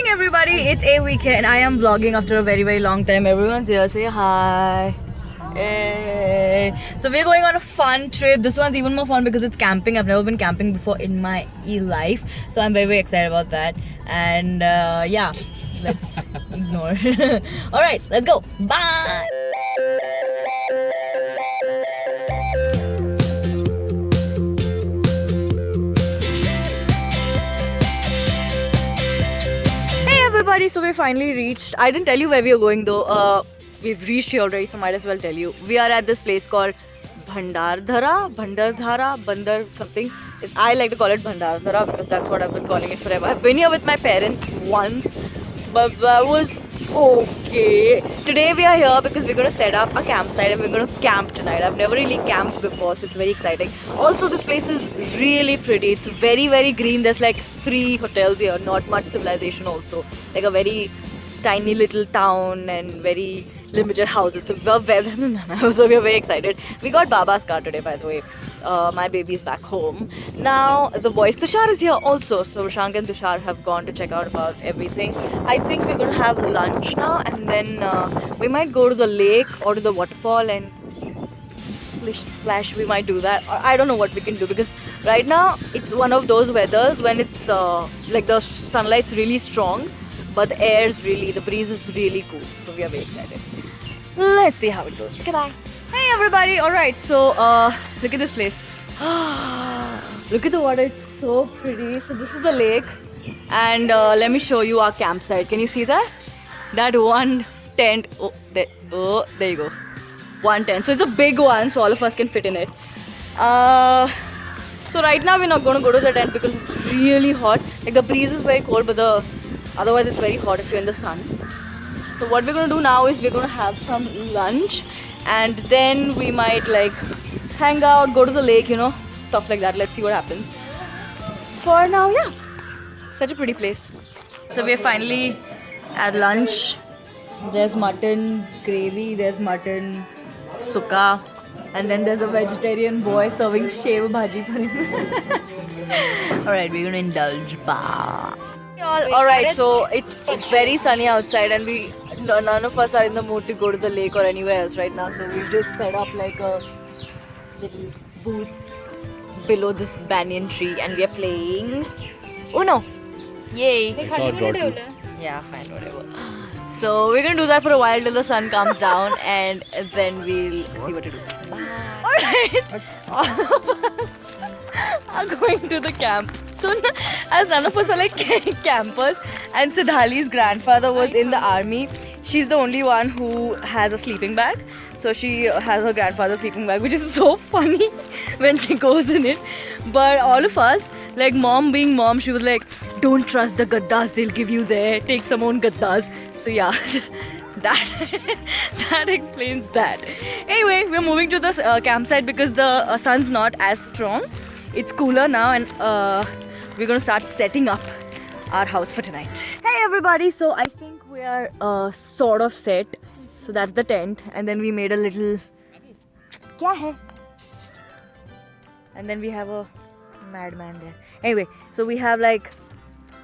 morning, everybody. It's a weekend. I am vlogging after a very long time. Everyone's here. Say hi. Hey. So we're going on a fun trip. This one's even more fun because it's camping. I've never been camping before in my life, so I'm very excited about that. And yeah, let's ignore. All right, let's go. Bye. Everybody, so we finally reached. I didn't tell you where we are going though. We've reached here already, so might as well tell you. We are at this place called Bhandardhara, Bandar something. I like to call it Bhandardhara because that's what I've been calling it forever. I've been here with my parents once, but that was okay. Today we are here because we're going to set up a campsite and we're going to camp tonight. I've never really camped before, so it's very exciting. Also, this place is really pretty. It's very green. There's like 3 hotels here, not much civilization also. Like a very tiny little town and very limited houses. So we're very excited. We got Baba's car today, by the way. My baby's back home. Now the boys, Tushar is here also. So Shank and Tushar have gone to check out about everything. I think we're gonna have lunch now and then we might go to the lake or to the waterfall and splash. We might do that. Or I don't know what we can do because right now it's one of those weathers when it's like the sunlight's really strong, but the breeze is really cool. So we are very excited. Let's see how it goes. Okay, bye. Hey everybody, alright, so look at this place. Look at the water, it's so pretty. So this is the lake and let me show you our campsite. Can you see that? That one tent, there you go. One tent, so it's a big one, so all of us can fit in it. So right now we're not going to go to the tent because it's really hot. Like the breeze is very cold, but otherwise it's very hot if you're in the sun. So what we're going to do now is we're going to have some lunch and then we might like hang out, go to the lake, you know, stuff like that. Let's see what happens. For now, yeah, such a pretty place. So we're finally at lunch. There's mutton gravy, there's mutton sukha, and then there's a vegetarian boy serving shev bhaji for him. Alright, we're gonna indulge. Bye. Alright, so it's very sunny outside and none of us are in the mood to go to the lake or anywhere else right now. So we've just set up like a little booth below this banyan tree and we are playing Uno. Yay! Yeah, fine, whatever. So we're gonna do that for a while till the sun comes down and then we'll see what to do. Bye. Alright, all of us are going to the camp. So as none of us are like campers and Siddhali's grandfather was in the army, she's the only one who has a sleeping bag. So she has her grandfather's sleeping bag, which is so funny when she goes in it. But all of us, like mom being mom, she was like, don't trust the gaddas, they'll give you there, take some own gaddas. So yeah, that explains that. Anyway, we're moving to the campsite because the sun's not as strong. It's cooler now and we're gonna start setting up our house for tonight. Hey everybody, so I think we are sort of set. So that's the tent and then we made a little Kya hai? And then we have a madman there. Anyway, so we have like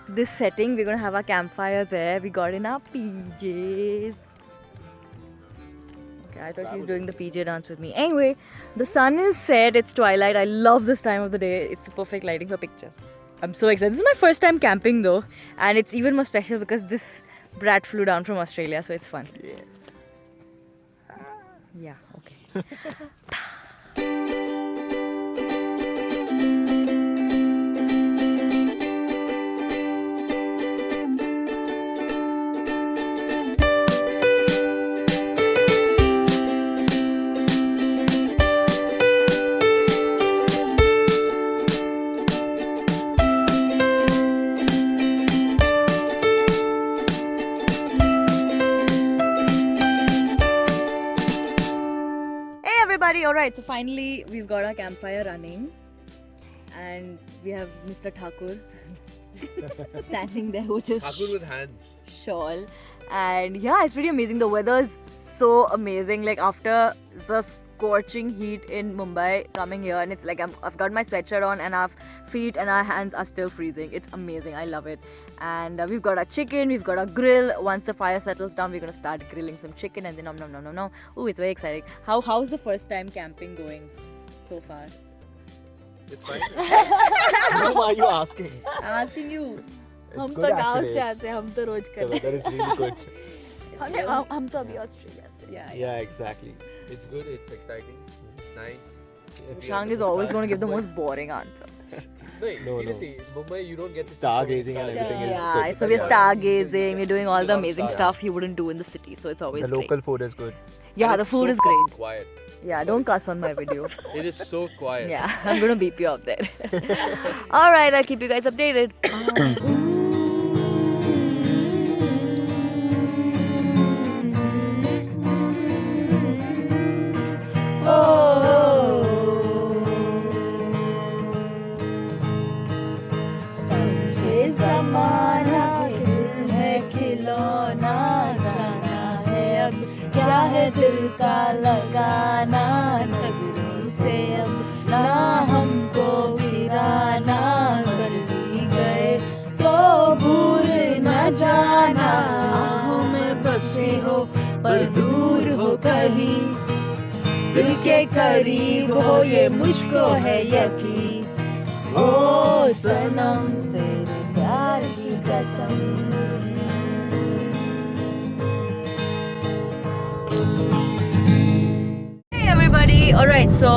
this setting. We're gonna have our campfire there. We got in our PJs. Okay, I thought she was doing the PJ dance with me. Anyway, the sun is set, it's twilight. I love this time of the day. It's the perfect lighting for picture. I'm so excited. This is my first time camping though, and it's even more special because this brat flew down from Australia, so it's fun. Yes. Yeah, okay. Alright, so finally we've got our campfire running and we have Mr. Thakur standing there with his Thakur with hands. shawl and yeah, it's pretty amazing. The weather is so amazing. Like after the scorching heat in Mumbai coming here, and it's like I've got my sweatshirt on and our feet and our hands are still freezing. It's amazing. I love it. And we've got our chicken, we've got our grill. Once the fire settles down, we're gonna start grilling some chicken and then nom. Ooh, it's very exciting. How's the first time camping going so far? It's fine. Why are you asking? I'm asking you. हम तो गांव से आते हैं, हम तो रोज The करते weather is really good. हैं। हम तो अभी ऑस्ट्रेलिया से। Yeah, exactly. It's good, it's exciting, it's nice. Shang is always going to give the most boring answer. No, seriously, Mumbai you don't get to see so many Stargazing and stars. everything is Yeah, good. so we're stargazing, we're doing all the Love amazing stars. stuff you wouldn't do in the city, so it's always The great. local food is good. Yeah, And the it's food so is great. fucking quiet. Yeah, don't cuss on my video. It is so quiet. Yeah, I'm gonna beep you up there. Alright, I'll keep you guys updated. समझे जमाना दिल है खिलौना, जाना है अब क्या है दिल का लगाना, नजरों से अब ना हमको गिराना, कर भी गए तो भूल न जाना, आँखों में बसे हो पर दूर हो कहीं, दिल के करीब हो ये मुझको है यकीन, ओ सनम तेरे प्यार की कसम। Hey everybody! Alright, so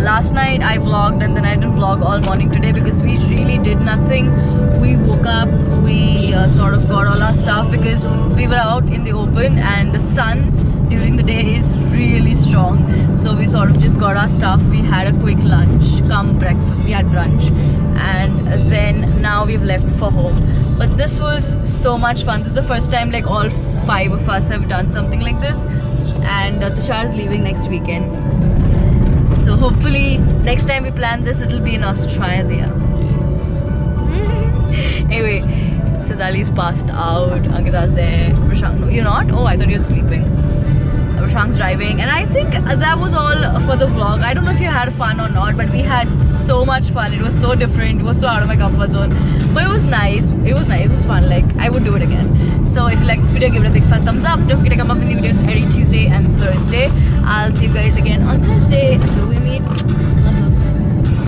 last night I vlogged and then I didn't vlog all morning today because we really did nothing. We woke up, we sort of got all our stuff because we were out in the open and the sun during the day is really strong. So we sort of just got our stuff, we had a quick lunch, come breakfast, we had brunch, and then now we've left for home. But this was so much fun. This is the first time like all 5 of us have done something like this, and Tushar is leaving next weekend. So hopefully next time we plan this, it'll be in Australia. Anyway, Sidali's passed out, Ankita's there, Prashant, no, you're not? Oh, I thought you were sleeping. Prashant's driving, and I think that was all for the vlog. I don't know if you had fun or not, but we had so much fun. It was so different, it was so out of my comfort zone, but it was nice, it was fun. Like, I would do it again. So if you like this video, give it a big fat thumbs up. Don't forget to come up with new videos every Tuesday and Thursday. I'll see you guys again on Thursday until we meet. Love.